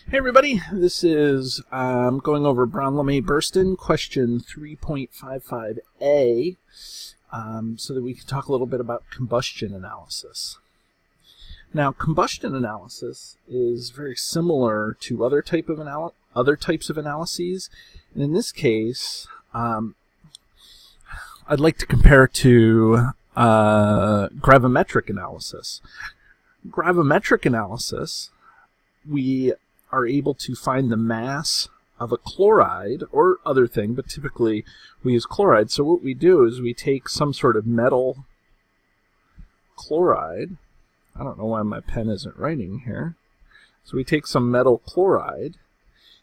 Hey everybody, this is going over Brown-Lemay-Burston question 3.55a so that we can talk a little bit about combustion analysis. Now, combustion analysis is very similar to other types of analyses, and in this case, I'd like to compare it to gravimetric analysis. Gravimetric analysis, we are able to find the mass of a chloride or other thing, but typically we use chloride. So what we do is we take some sort of metal chloride. I don't know why my pen isn't writing here. So we take some metal chloride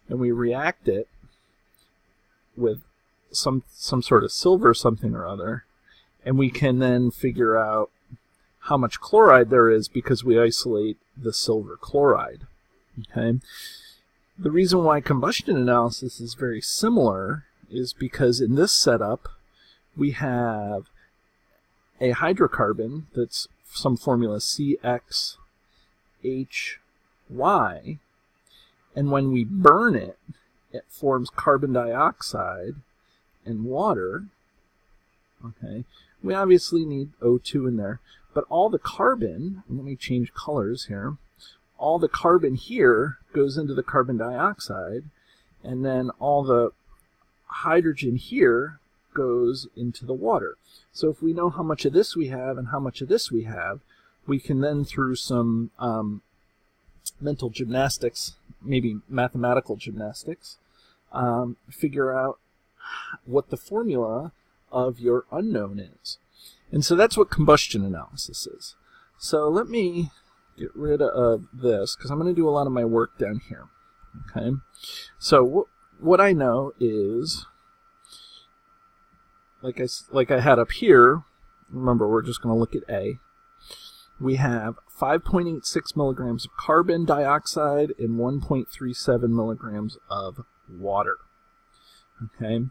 and we react it with some sort of silver something or other, and we can then figure out how much chloride there is because we isolate the silver chloride. Okay. The reason why combustion analysis is very similar is because in this setup we have a hydrocarbon that's some formula CXHY, and when we burn it, it forms carbon dioxide and water. Okay. We obviously need O2 in there, but all the carbon, let me change colors here, all the carbon here goes into the carbon dioxide, and then all the hydrogen here goes into the water. So if we know how much of this we have and how much of this we have, we can then, through some mental gymnastics, maybe mathematical gymnastics, figure out what the formula of your unknown is. And so that's what combustion analysis is. So let me get rid of this because I'm going to do a lot of my work down here. Okay, so what I know is, like I had up here, remember we're just going to look at A, we have 5.86 milligrams of carbon dioxide and 1.37 milligrams of water. Okay,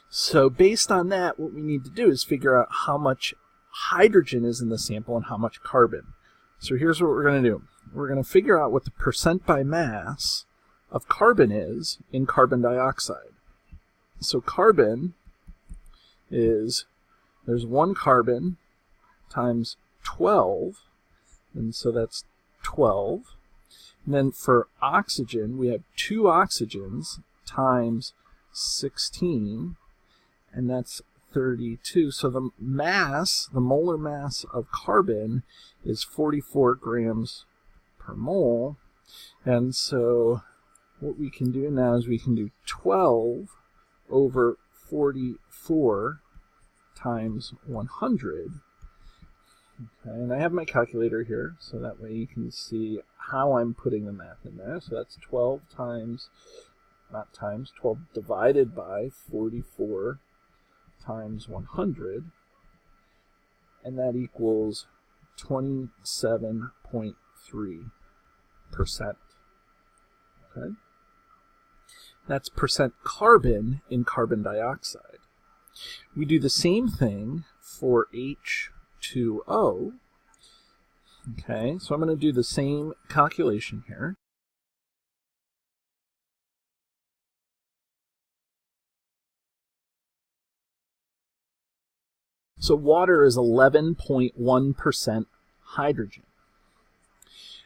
so based on that, what we need to do is figure out how much hydrogen is in the sample and how much carbon. So here's what we're going to do. We're going to figure out what the percent by mass of carbon is in carbon dioxide. So carbon is, there's one carbon times 12, and so that's 12. And then for oxygen, we have two oxygens times 16, and that's 32. So the mass, the molar mass of carbon is 44 grams per mole. And so what we can do now is we can do 12 over 44 times 100. Okay, and I have my calculator here, so that way you can see how I'm putting the math in there. So that's 12 times, not times, 12 divided by 44 times 100, and that equals 27.3%. Okay? That's percent carbon in carbon dioxide. We do the same thing for H2O. Okay, so I'm going to do the same calculation here. So water is 11.1% hydrogen.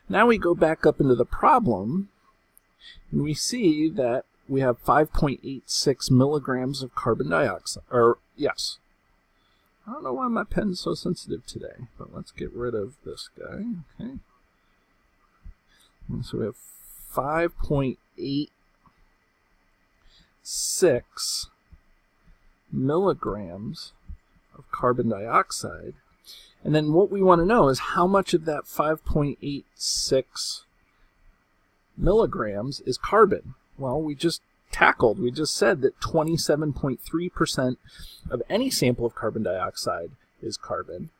Now we go back up into the problem, and we see that we have 5.86 milligrams of carbon dioxide. Or, yes. I don't know why my pen's so sensitive today, but let's get rid of this guy. Okay. And so we have 5.86 milligrams of carbon dioxide. And then what we want to know is how much of that 5.86 milligrams is carbon. Well, we just said that 27.3% of any sample of carbon dioxide is carbon.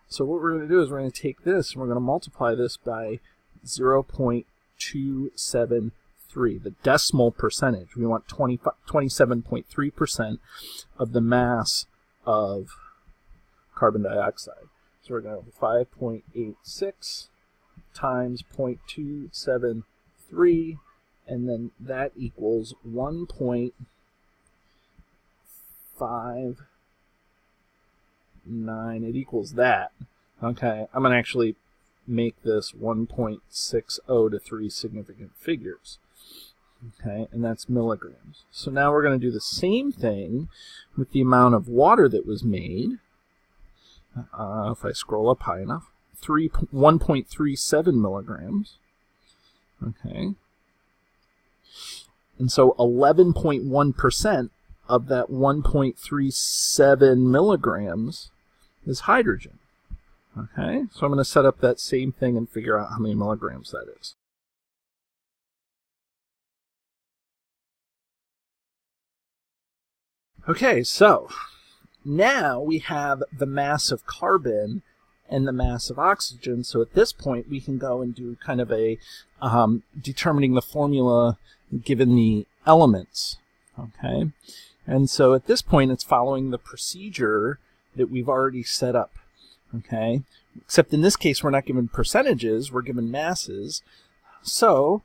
So what we're going to do is we're going to take this and we're going to multiply this by 0.273, the decimal percentage. We want 27.3% of the mass of carbon dioxide. So we're going to have 5.86 times 0.273 and then that equals 1.59. It equals that. Okay, I'm going to actually make this 1.60 to 3 significant figures. Okay, and that's milligrams. So now we're going to do the same thing with the amount of water that was made. If I scroll up high enough, 1.37 milligrams. Okay. And so 11.1% of that 1.37 milligrams is hydrogen. Okay, so I'm going to set up that same thing and figure out how many milligrams that is. Okay, so now we have the mass of carbon and the mass of oxygen. So at this point, we can go and do kind of a determining the formula given the elements. Okay, and so at this point, it's following the procedure that we've already set up. Okay, except in this case, we're not given percentages, we're given masses. So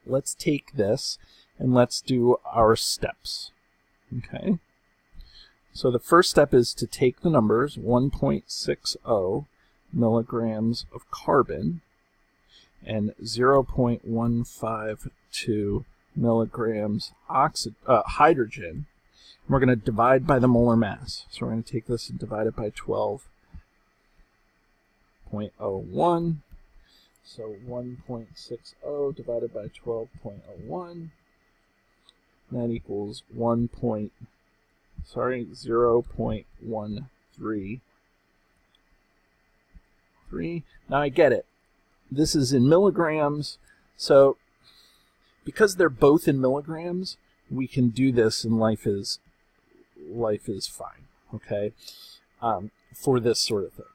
let's take this and let's do our steps. Okay, so the first step is to take the numbers 1.60 milligrams of carbon and 0.152 milligrams hydrogen. We're going to divide by the molar mass. So we're going to take this and divide it by 12.01. So 1.60 divided by 12.01. That equals 0.133. Now I get it. This is in milligrams. So because they're both in milligrams, we can do this, and life is fine. Okay, for this sort of thing.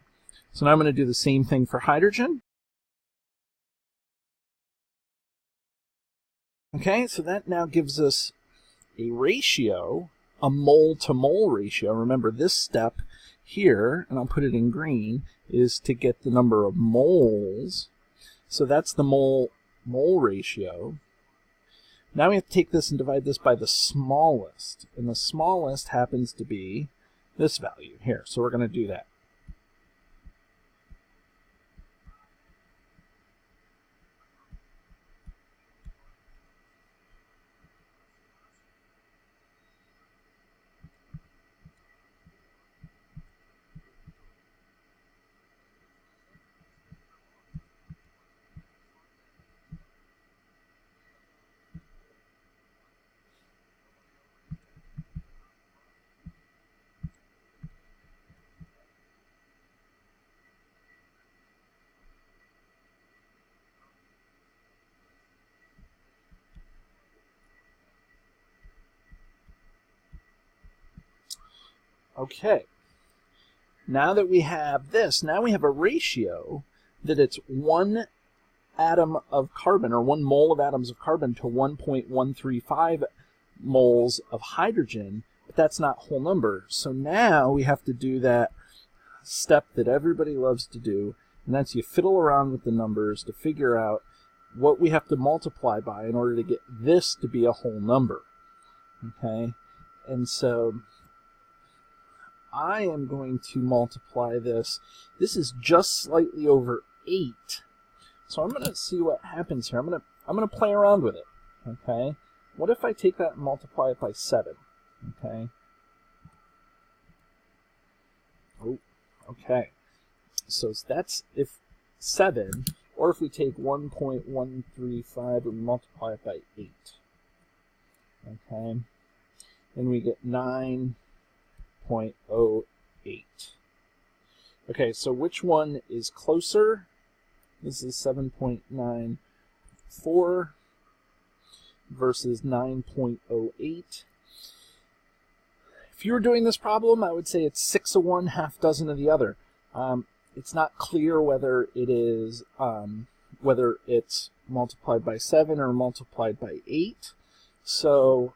So now I'm going to do the same thing for hydrogen. Okay, so that now gives us a ratio, a mole-to-mole ratio. Remember, this step here, and I'll put it in green, is to get the number of moles. So that's the mole ratio. Now we have to take this and divide this by the smallest. And the smallest happens to be this value here. So we're going to do that. Okay, now that we have this, now we have a ratio that it's 1 atom of carbon, or 1 mole of atoms of carbon, to 1.135 moles of hydrogen, but that's not whole number. So now we have to do that step that everybody loves to do, and that's you fiddle around with the numbers to figure out what we have to multiply by in order to get this to be a whole number. Okay, and so I am going to multiply this. This is just slightly over 8. So I'm going to see what happens here. I'm going to play around with it. Okay? What if I take that and multiply it by 7? Okay? Oh, okay. So that's if 7, or if we take 1.135 and multiply it by 8. Okay? Then we get 9.08. Okay, so which one is closer? This is 7.94 versus 9.08. If you were doing this problem, I would say it's 6 of one, half dozen of the other. It's not clear whether it is whether it's multiplied by 7 or multiplied by 8. So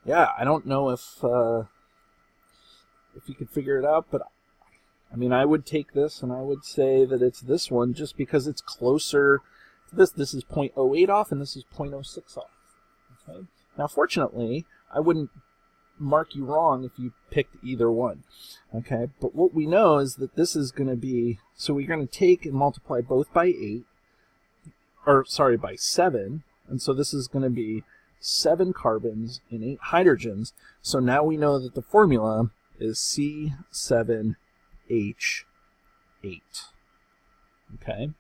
yeah, I don't know if you could figure it out, but I mean, I would take this and I would say that it's this one just because it's closer this is 0.08 off, and this is 0.06 off. Okay. Now, fortunately, I wouldn't mark you wrong if you picked either one. Okay, but what we know is that this is going to be, so we're going to take and multiply both by 8, or sorry, by 7, and so this is going to be 7 carbons and 8 hydrogens. So now we know that the formula is C7H8. Okay,